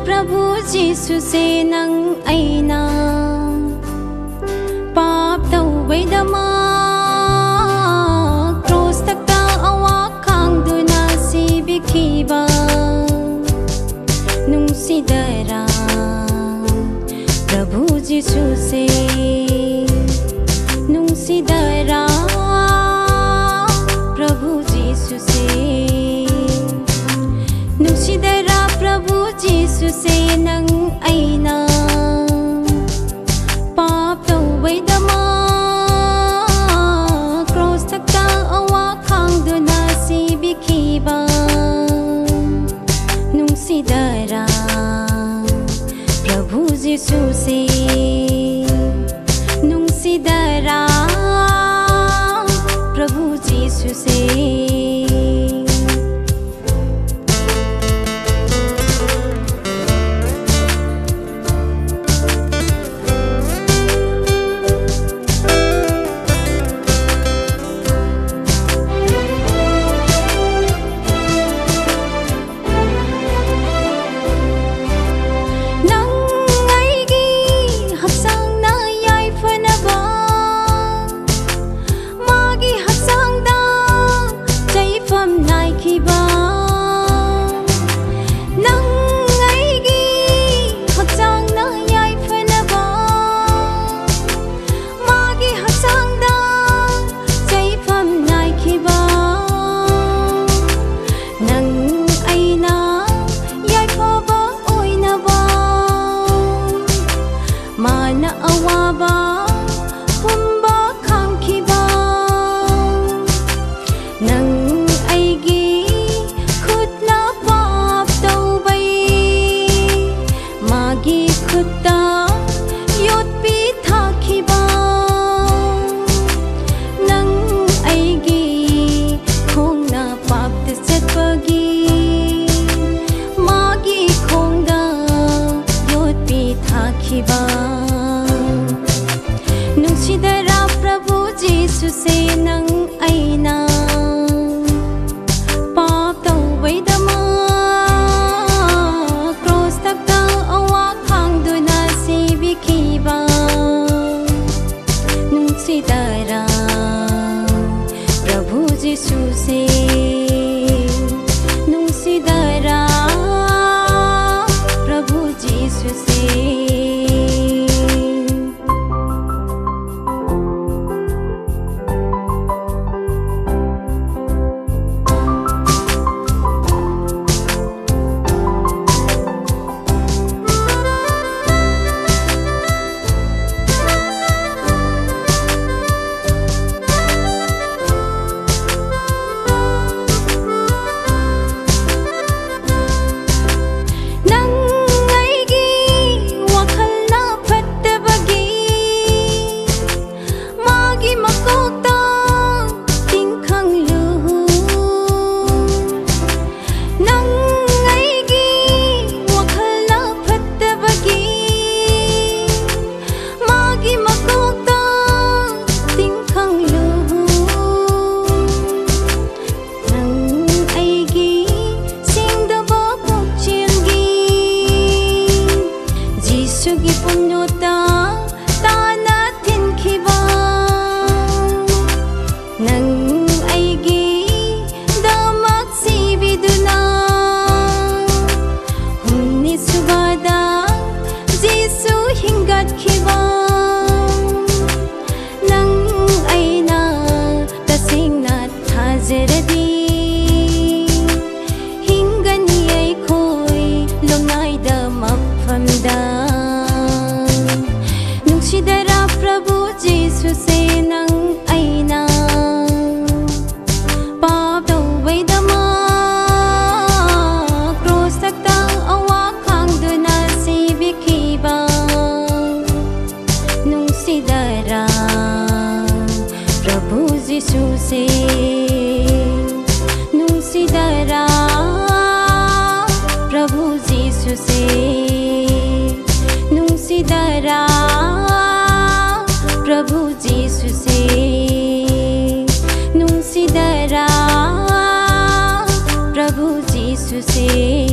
प्रभु जीसु से नंग अइना पाप तौबैदमा क्रॉस तक्ता अवा खांगदुना सिबिखिबा नुंसिदरा प्रभु जीसु से नुंसिदरा प्रभु जीसु से नुंसिदरा प्रभु जीसु से नंग अइना पाप तौबैदमा क्रॉस तक्ता अवा खांगदुना सिबिखिबा नुंसिदरा प्रभु जीसु से नुंसिदरा प्रभु जीसु से नुंसिदरा प्रभु जीसु से नंग अइना पाप तौबैदमा क्रॉस तक्ता अवा खांगदुना सिबिखिबा नुंसिदरा प्रभु जीसु से नुंसिदरा प्रभु जीसु से नुंसिदरा प्रभु जीसु से नंग अइना पाप तौबैदमा क्रॉस तक्ता अवा खांगदुना सिबिखिबा यीशु से nungsidara प्रभु यीशु से nungsidara प्रभु यीशु से nungsidara प्रभु यीशु से